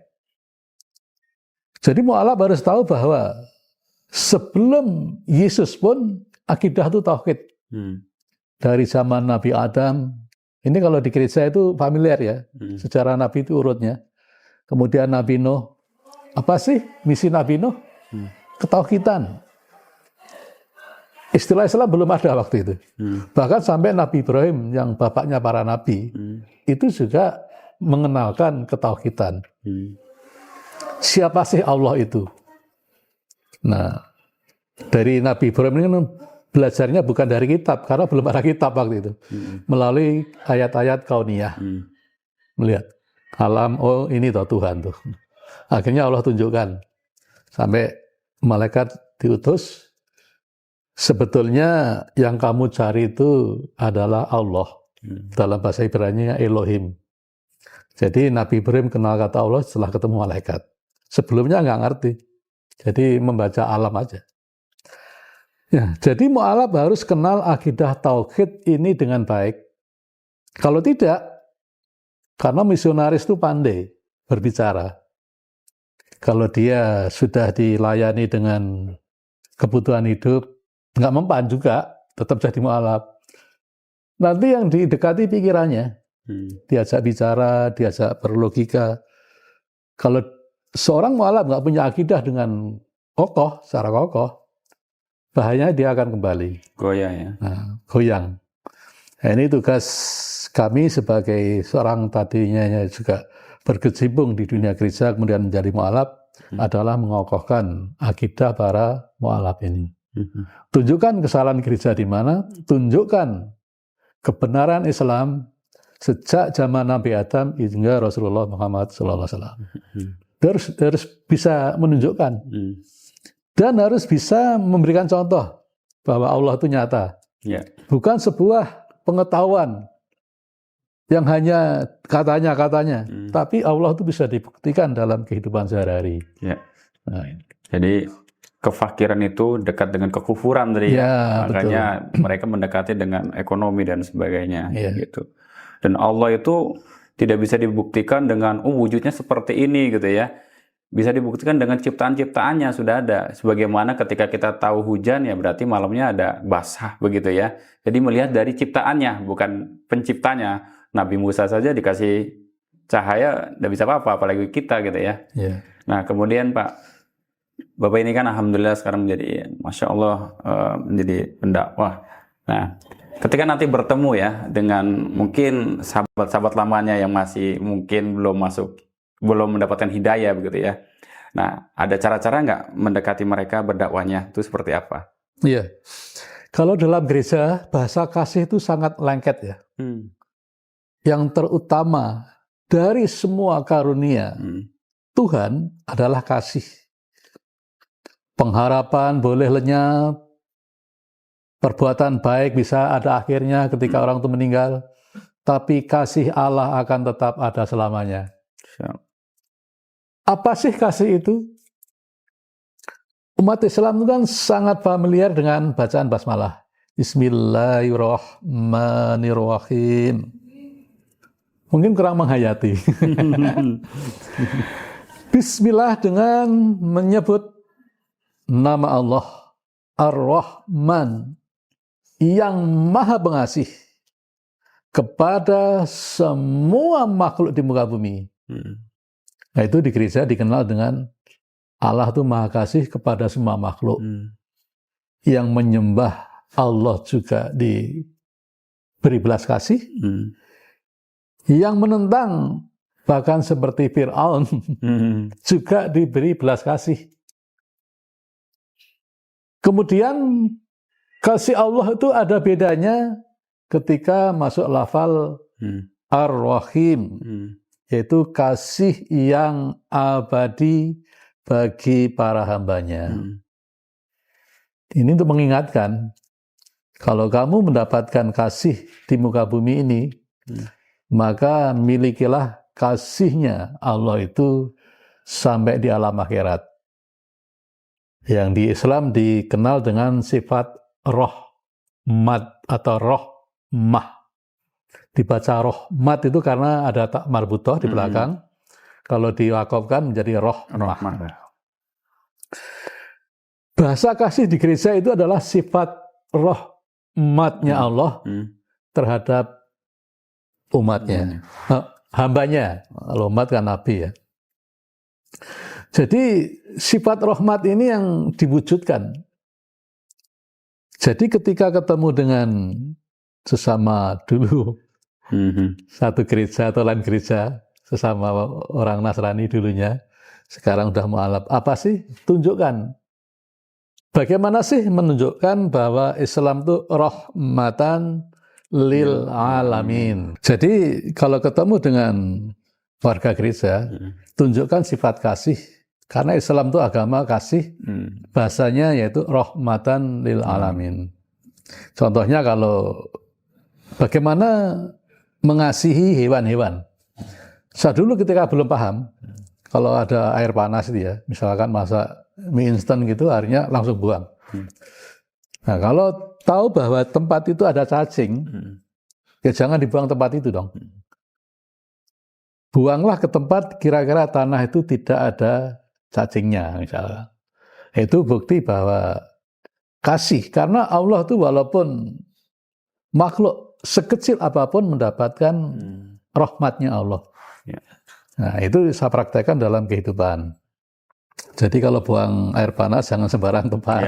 A: Jadi mu'alaf harus tahu bahwa sebelum Yesus pun akidah itu tauhid. Dari zaman Nabi Adam, ini kalau di gereja itu familiar ya, sejarah Nabi itu urutnya. Kemudian Nabi Nuh, apa sih misi Nabi Nuh? Ketauhidan. Istilah Islam belum ada waktu itu. Bahkan sampai Nabi Ibrahim yang bapaknya para nabi, itu juga mengenalkan ketauhidan. Siapa sih Allah itu? Nah, dari Nabi Ibrahim ini belajarnya bukan dari kitab, karena belum ada kitab waktu itu. Melalui ayat-ayat kauniyah. melihat alam, oh ini toh Tuhan tuh. Akhirnya Allah tunjukkan sampai malaikat diutus, sebetulnya yang kamu cari itu adalah Allah. Dalam bahasa Ibrani Elohim. Jadi Nabi Ibrahim kenal kata Allah setelah ketemu malaikat. Sebelumnya nggak ngerti. Jadi membaca alam aja. Ya, jadi mu'alaf harus kenal akidah tauhid ini dengan baik. Kalau tidak, karena misionaris itu pandai berbicara. Kalau dia sudah dilayani dengan kebutuhan hidup, nggak mempan juga, tetap jadi mu'alaf. Nanti yang didekati pikirannya, diajak bicara, diajak berlogika. Kalau seorang mu'alaf nggak punya akidah dengan kokoh, secara kokoh, bahayanya dia akan kembali.
B: Goyah ya.
A: Nah, goyang. Nah, ini tugas kami sebagai seorang tadinya juga berkecimpung di dunia gereja, kemudian menjadi mu'alaf, adalah mengokohkan akidah para mu'alaf ini. Tunjukkan kesalahan gereja di mana, tunjukkan kebenaran Islam sejak zaman Nabi Adam hingga Rasulullah Muhammad SAW. Harus bisa menunjukkan. Dan harus bisa memberikan contoh bahwa Allah itu nyata.
B: Ya.
A: Bukan sebuah pengetahuan yang hanya katanya, tapi Allah itu bisa dibuktikan dalam kehidupan sehari-hari.
B: Ya.
A: Nah,
B: Jadi kefakiran itu dekat dengan kekufuran tadi
A: Ya,
B: makanya mereka mendekati dengan ekonomi dan sebagainya
A: Ya.
B: gitu. Dan Allah itu tidak bisa dibuktikan dengan wujudnya seperti ini gitu ya. Bisa dibuktikan dengan ciptaan-ciptaannya sudah ada. Sebagaimana ketika kita tahu hujan ya berarti malamnya ada basah begitu ya. Jadi melihat dari ciptaannya bukan penciptanya. Nabi Musa saja dikasih cahaya tidak bisa apa-apa apalagi kita gitu ya.
A: ya.
B: Nah kemudian Pak, Bapak ini kan alhamdulillah sekarang menjadi Masya Allah menjadi pendakwah. Nah ketika nanti bertemu ya dengan mungkin sahabat-sahabat lamanya yang masih mungkin belum mendapatkan hidayah begitu ya. Nah, ada cara-cara nggak mendekati mereka berdakwahnya itu seperti apa?
A: Iya. Kalau dalam gereja bahasa kasih itu sangat lengket ya. Yang terutama dari semua karunia Tuhan adalah kasih. Pengharapan boleh lenyap, perbuatan baik bisa ada akhirnya ketika orang itu meninggal, tapi kasih Allah akan tetap ada selamanya. Apa sih kasih itu? Umat Islam itu kan sangat familiar dengan bacaan basmalah. Bismillahirrahmanirrahim. Mungkin kurang menghayati. Bismillah dengan menyebut nama Allah Ar-Rahman yang Maha Pengasih kepada semua makhluk di muka bumi. Nah itu di gereja dikenal dengan Allah itu Maha Kasih kepada semua makhluk. Yang menyembah Allah juga diberi belas kasih. Yang menentang bahkan seperti Fir'aun juga diberi belas kasih. Kemudian kasih Allah itu ada bedanya ketika masuk lafal Ar-Rahim. Yaitu kasih yang abadi bagi para hambanya. Ini untuk mengingatkan, kalau kamu mendapatkan kasih di muka bumi ini, maka milikilah kasihnya Allah itu sampai di alam akhirat. Yang di Islam dikenal dengan sifat rahmat atau rahmah. Dibaca rahmat itu karena ada tak marbutoh di belakang. Kalau diwakafkan menjadi rahmah. Bahasa kasih di gereja itu adalah sifat rahmatnya Allah terhadap umatnya, hambanya. Kalau umat kan nabi ya. Jadi sifat rahmat ini yang diwujudkan. Jadi ketika ketemu dengan sesama dulu satu gereja atau lain gereja, sesama orang Nasrani dulunya, sekarang udah mu'alaf. Apa sih? Tunjukkan. Bagaimana sih menunjukkan bahwa Islam itu rahmatan lil alamin. Jadi kalau ketemu dengan warga gereja, tunjukkan sifat kasih. Karena Islam itu agama kasih, bahasanya yaitu rahmatan lil alamin. Contohnya kalau bagaimana mengasihi hewan-hewan. Saya dulu ketika belum paham, kalau ada air panas itu ya, misalkan masak mie instan gitu, akhirnya langsung buang. Nah, kalau tahu bahwa tempat itu ada cacing, ya jangan dibuang tempat itu dong. Buanglah ke tempat kira-kira tanah itu tidak ada cacingnya, misalnya. Itu bukti bahwa kasih, karena Allah itu walaupun makhluk sekecil apapun mendapatkan rahmatnya Allah.
B: Ya.
A: Nah, itu saya praktekkan dalam kehidupan. Jadi kalau buang air panas jangan sembarang tempat.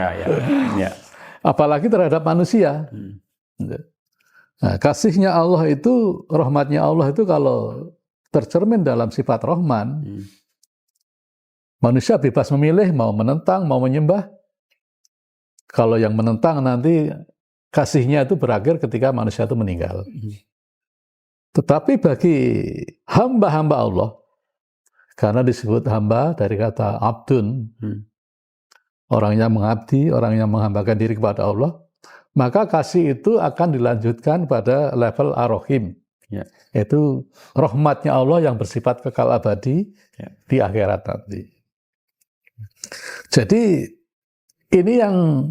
B: Ya.
A: Apalagi terhadap manusia. Nah, kasihnya Allah itu, rahmatnya Allah itu kalau tercermin dalam sifat Rahman, manusia bebas memilih mau menentang, mau menyembah. Kalau yang menentang nanti kasihnya itu berakhir ketika manusia itu meninggal. Tetapi bagi hamba-hamba Allah, karena disebut hamba dari kata abdun, orang yang mengabdi, orang yang menghambakan diri kepada Allah, maka kasih itu akan dilanjutkan pada level ar-Rahim.
B: Ya.
A: Yaitu rahmatnya Allah yang bersifat kekal abadi di akhirat nanti. Jadi ini yang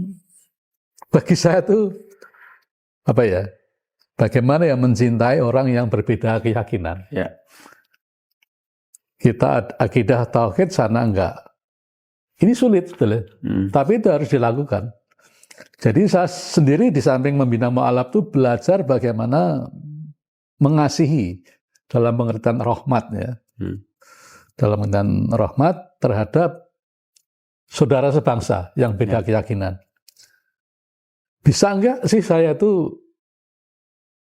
A: bagi saya tuh apa ya? Bagaimana yang mencintai orang yang berbeda keyakinan.
B: Ya.
A: Kita akidah tauhid sana enggak. Ini sulit sebetulnya. Tapi itu harus dilakukan. Jadi saya sendiri di samping membina mu'alaf itu belajar bagaimana mengasihi dalam pengertian rahmat ya. Dalam pengertian rahmat terhadap saudara sebangsa yang beda keyakinan. Bisa enggak sih saya itu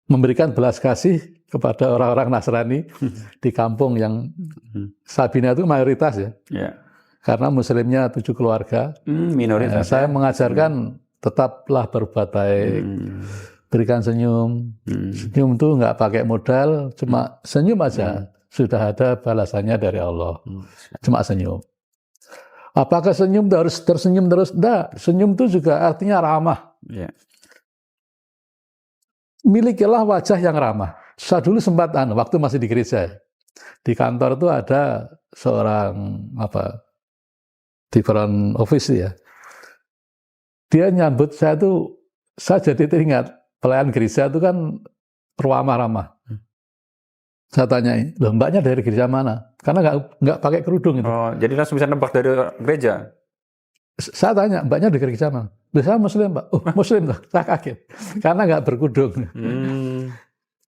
A: memberikan belas kasih kepada orang-orang Nasrani di kampung yang Sabina itu mayoritas ya. Karena muslimnya 7 keluarga.
B: Minoritas.
A: Saya mengajarkan tetaplah berbuat baik. Berikan senyum. Senyum itu nggak pakai modal, cuma senyum aja. Sudah ada balasannya dari Allah. Cuma senyum. Apakah senyum harus tersenyum terus? Enggak. Senyum itu juga artinya ramah. Milikilah wajah yang ramah. Saya dulu sempat waktu masih di gereja, di kantor itu ada seorang di front office ya. Dia nyambut saya tuh, saya jadi teringat pelayan gereja itu kan ramah-ramah. Saya tanyai, loh mbaknya dari gereja mana? Karena nggak pakai kerudung itu.
B: Oh, jadi langsung bisa nebak dari gereja?
A: Saya tanya, mbaknya dari gereja mana? Saya Muslim, Pak. Oh, Muslim tuh. Saya kaget. Karena nggak berkudung.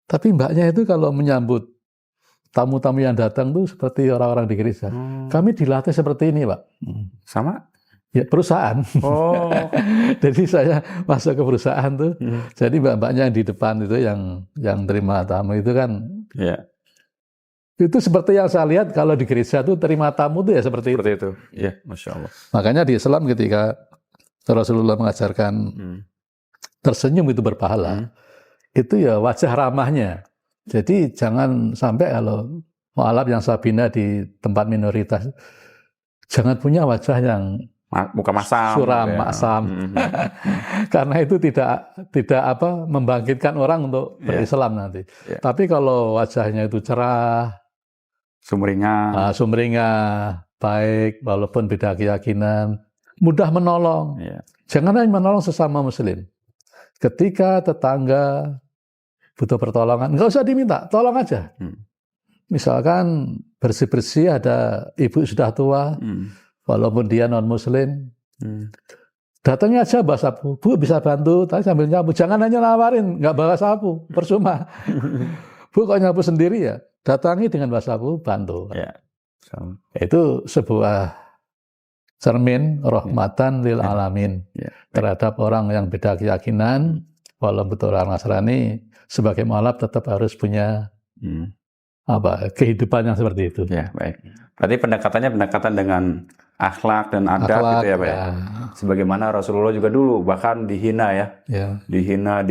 A: Tapi mbaknya itu kalau menyambut tamu-tamu yang datang tuh seperti orang-orang di gereja. Kami dilatih seperti ini, Pak.
B: Sama?
A: Ya, perusahaan. Oh. Jadi saya masuk ke perusahaan tuh. Jadi mbak-mbaknya yang di depan itu yang terima tamu itu kan. Itu seperti yang saya lihat kalau di gereja tuh terima tamu tuh ya seperti itu.
B: Iya, Masya Allah.
A: Makanya di Islam ketika Rasulullah mengajarkan tersenyum itu berpahala, itu ya wajah ramahnya. Jadi jangan sampai kalau mu'alaf yang saya bina di tempat minoritas, jangan punya wajah yang
B: muka masam,
A: suram, maksam. Karena itu tidak membangkitkan orang untuk berislam nanti. Tapi kalau wajahnya itu cerah, sumringah, baik, walaupun beda keyakinan, mudah menolong. Jangan hanya menolong sesama muslim. Ketika tetangga butuh pertolongan, nggak usah diminta, tolong aja. Misalkan bersih-bersih, ada ibu sudah tua, walaupun dia non-muslim, datangnya aja bawa sapu. Bu bisa bantu, tapi sambil nyapu. Jangan hanya nawarin, nggak bawa sapu, percuma. Bu kok nyapu sendiri ya? Datangi dengan bawa sapu, bantu. Itu sebuah cermin rahmatan lil alamin terhadap orang yang beda keyakinan. Walaupun betul orang Nasrani, sebagai mu'alaf tetap harus punya kehidupan yang seperti itu.
B: Ya, baik. Berarti pendekatannya pendekatan dengan akhlak dan adab gitu ya Pak ya. Sebagaimana Rasulullah juga dulu bahkan dihina ya. Dihina,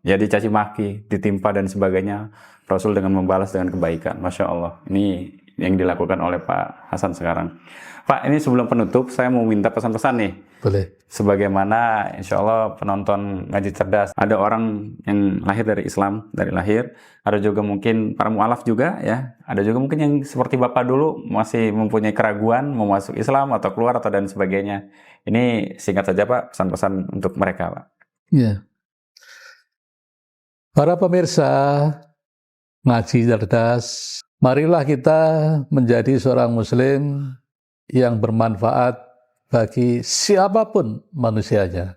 B: ya dicaci maki, ditimpa dan sebagainya. Rasul dengan membalas dengan kebaikan. Masya Allah. Ini yang dilakukan oleh Pak Hasan sekarang. Pak, ini sebelum penutup, saya mau minta pesan-pesan nih.
A: Boleh.
B: Sebagaimana insya Allah penonton Ngaji Cerdas, ada orang yang lahir dari Islam, dari lahir. Ada juga mungkin para mu'alaf juga ya. Ada juga mungkin yang seperti Bapak dulu, masih mempunyai keraguan, mau masuk Islam atau keluar atau dan sebagainya. Ini singkat saja Pak, pesan-pesan untuk mereka Pak.
A: Ya. Para pemirsa Ngaji Cerdas, marilah kita menjadi seorang Muslim yang bermanfaat bagi siapapun manusianya.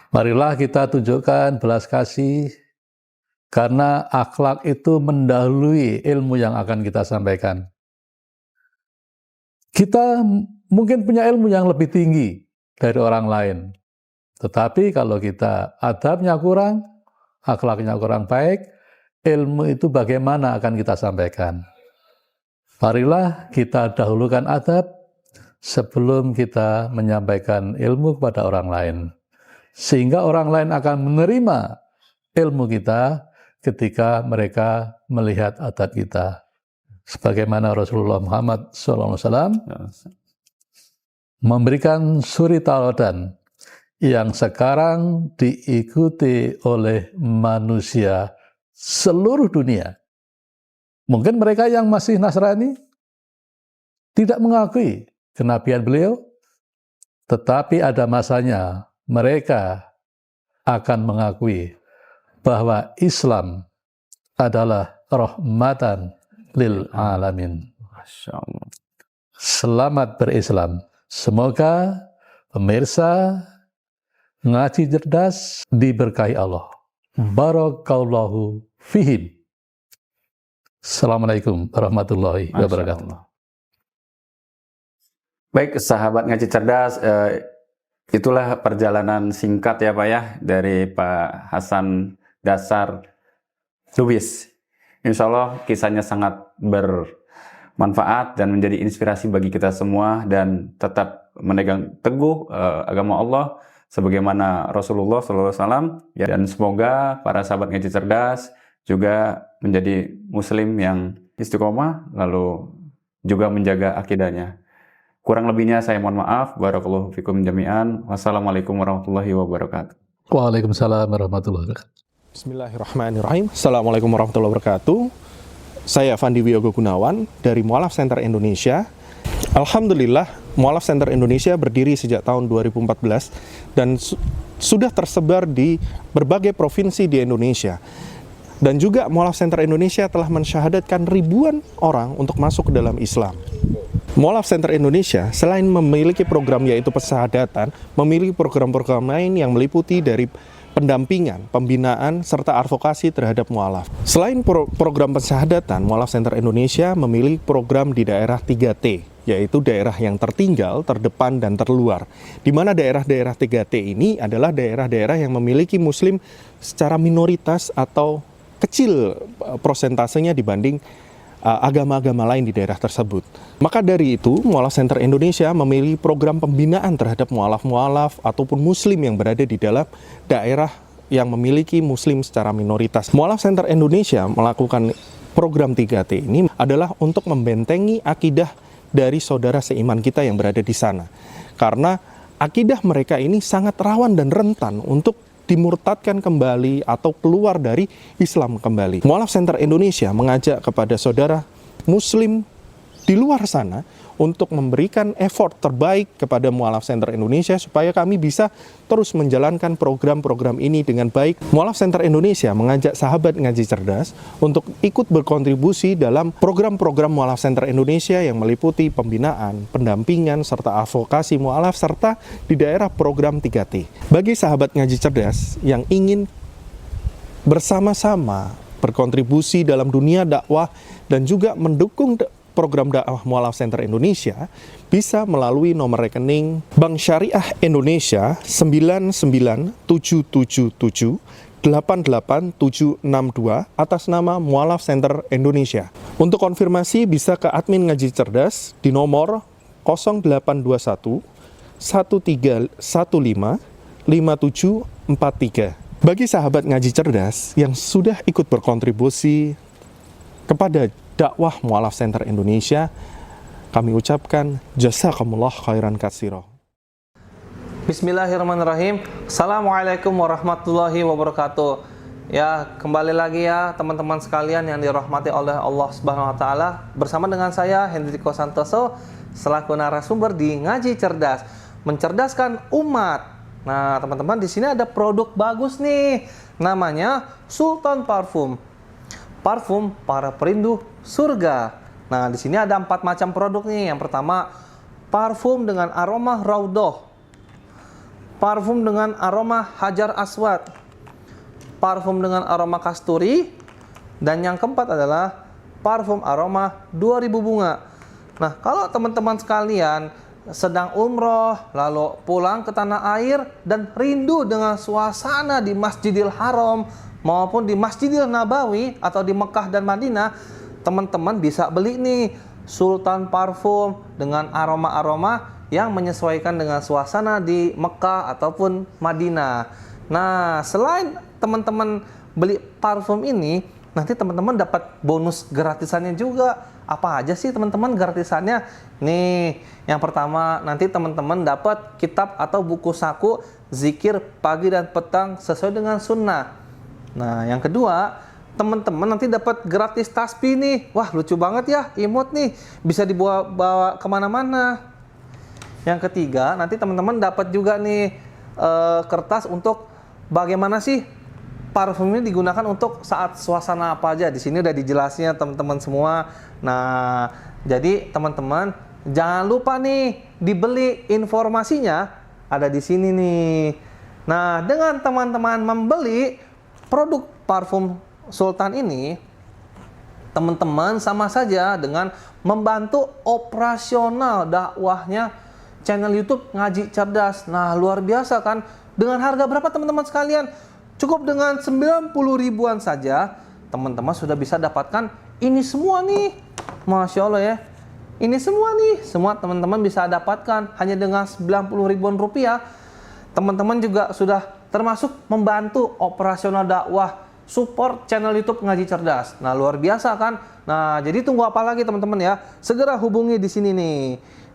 A: Marilah kita tunjukkan belas kasih, karena akhlak itu mendahului ilmu yang akan kita sampaikan. Kita mungkin punya ilmu yang lebih tinggi dari orang lain, tetapi kalau kita adabnya kurang, akhlaknya kurang baik, ilmu itu bagaimana akan kita sampaikan? Marilah kita dahulukan adab sebelum kita menyampaikan ilmu kepada orang lain. Sehingga orang lain akan menerima ilmu kita ketika mereka melihat adab kita. Sebagaimana Rasulullah Muhammad SAW memberikan suri tauladan yang sekarang diikuti oleh manusia seluruh dunia. Mungkin mereka yang masih Nasrani tidak mengakui kenabian beliau, tetapi ada masanya mereka akan mengakui bahwa Islam adalah rahmatan lil alamin.
B: Masya Allah.
A: Selamat berislam. Semoga pemirsa Ngaji Cerdas diberkahi Allah. Barakallahu fihim. Assalamualaikum warahmatullahi wabarakatuh.
B: Baik, sahabat Ngaji Cerdas, itulah perjalanan singkat ya Pak ya dari Pak Hasan Dasar Lubis. Insya Allah kisahnya sangat bermanfaat dan menjadi inspirasi bagi kita semua dan tetap memegang teguh agama Allah sebagaimana Rasulullah SAW. Ya, dan semoga para sahabat Ngaji Cerdas juga menjadi muslim yang istiqomah, lalu juga menjaga akidahnya. Kurang lebihnya saya mohon maaf. Barakallahu fikum jami'an. Wassalamualaikum warahmatullahi wabarakatuh.
A: Waalaikumsalam warahmatullahi wabarakatuh.
D: Bismillahirrahmanirrahim. Assalamualaikum warahmatullahi wabarakatuh. Saya Fandi Wiyogo Gunawan dari Mu'alaf Center Indonesia. Alhamdulillah, Mu'alaf Center Indonesia berdiri sejak tahun 2014 dan sudah tersebar di berbagai provinsi di Indonesia. Dan juga Mu'alaf Center Indonesia telah mensyahadatkan ribuan orang untuk masuk ke dalam Islam. Mu'alaf Center Indonesia selain memiliki program yaitu pensyahadatan, memiliki program-program lain yang meliputi dari pendampingan, pembinaan, serta advokasi terhadap mu'alaf. Selain program pensyahadatan, Mu'alaf Center Indonesia memiliki program di daerah 3T, yaitu daerah yang tertinggal, terdepan, dan terluar. Di mana daerah-daerah 3T ini adalah daerah-daerah yang memiliki muslim secara minoritas atau kecil prosentasenya dibanding agama-agama lain di daerah tersebut. Maka dari itu, Mu'alaf Center Indonesia memiliki program pembinaan terhadap mu'alaf-mu'alaf ataupun muslim yang berada di dalam daerah yang memiliki muslim secara minoritas. Mu'alaf Center Indonesia melakukan program 3T ini adalah untuk membentengi akidah dari saudara seiman kita yang berada di sana. Karena akidah mereka ini sangat rawan dan rentan untuk dimurtadkan kembali atau keluar dari Islam kembali. Mu'alaf Center Indonesia mengajak kepada saudara muslim di luar sana untuk memberikan effort terbaik kepada Mu'alaf Center Indonesia supaya kami bisa terus menjalankan program-program ini dengan baik. Mu'alaf Center Indonesia mengajak sahabat Ngaji Cerdas untuk ikut berkontribusi dalam program-program Mu'alaf Center Indonesia yang meliputi pembinaan, pendampingan, serta advokasi mu'alaf, serta di daerah program 3T. Bagi sahabat Ngaji Cerdas yang ingin bersama-sama berkontribusi dalam dunia dakwah dan juga mendukung program dakwah Mu'alaf Center Indonesia, bisa melalui nomor rekening Bank Syariah Indonesia 99777 88762 atas nama Mualaf Center Indonesia. Untuk konfirmasi bisa ke admin Ngaji Cerdas di nomor 0821 1315 5743. Bagi sahabat Ngaji Cerdas yang sudah ikut berkontribusi kepada dakwah Mualaf Center Indonesia, kami ucapkan jazakumullah khairan katsira.
E: Bismillahirrahmanirrahim. Assalamualaikum warahmatullahi wabarakatuh. Ya, kembali lagi ya teman-teman sekalian yang dirahmati oleh Allah Subhanahu wa taala. Bersama dengan saya Hendriko Santoso selaku narasumber di Ngaji Cerdas, mencerdaskan umat. Nah, teman-teman, di sini ada produk bagus nih. Namanya Sultan Parfum. Parfum para perindu surga. Nah, di sini ada 4 macam produk nih. Yang pertama, parfum dengan aroma Raudhah. Parfum dengan aroma Hajar Aswad, parfum dengan aroma kasturi, dan yang keempat adalah parfum aroma 2000 bunga. Nah, kalau teman-teman sekalian sedang umroh, lalu pulang ke tanah air dan rindu dengan suasana di Masjidil Haram maupun di Masjidil Nabawi atau di Mekah dan Madinah, teman-teman bisa beli nih Sultan Parfum dengan aroma-aroma yang menyesuaikan dengan suasana di Mekah ataupun Madinah. Nah, selain teman-teman beli parfum ini, nanti teman-teman dapat bonus gratisannya juga. Apa aja sih teman-teman gratisannya? Nih, yang pertama nanti teman-teman dapat kitab atau buku saku zikir pagi dan petang sesuai dengan sunnah. Nah, yang kedua, teman-teman nanti dapat gratis tasbih nih. Wah, lucu banget ya, imut nih. Bisa dibawa kemana-mana. Yang ketiga, nanti teman-teman dapat juga nih kertas untuk bagaimana sih parfum ini digunakan untuk saat suasana apa aja. Di sini udah dijelasnya teman-teman semua. Nah, jadi teman-teman jangan lupa nih dibeli, informasinya ada di sini nih. Nah, dengan teman-teman membeli produk parfum Sultan ini, teman-teman sama saja dengan membantu operasional dakwahnya channel YouTube Ngaji Cerdas. Nah, luar biasa kan? Dengan harga berapa teman-teman sekalian? Cukup dengan 90 ribuan saja, teman-teman sudah bisa dapatkan ini semua nih. Masya Allah ya. Ini semua nih, semua teman-teman bisa dapatkan hanya dengan 90 ribuan rupiah. Teman-teman juga sudah termasuk membantu operasional dakwah, support channel YouTube Ngaji Cerdas. Nah, luar biasa kan? Nah, jadi tunggu apa lagi teman-teman ya? Segera hubungi di sini nih,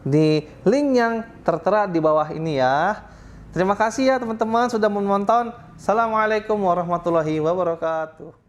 E: di link yang tertera di bawah ini ya. Terima kasih ya teman-teman sudah menonton. Assalamualaikum warahmatullahi wabarakatuh.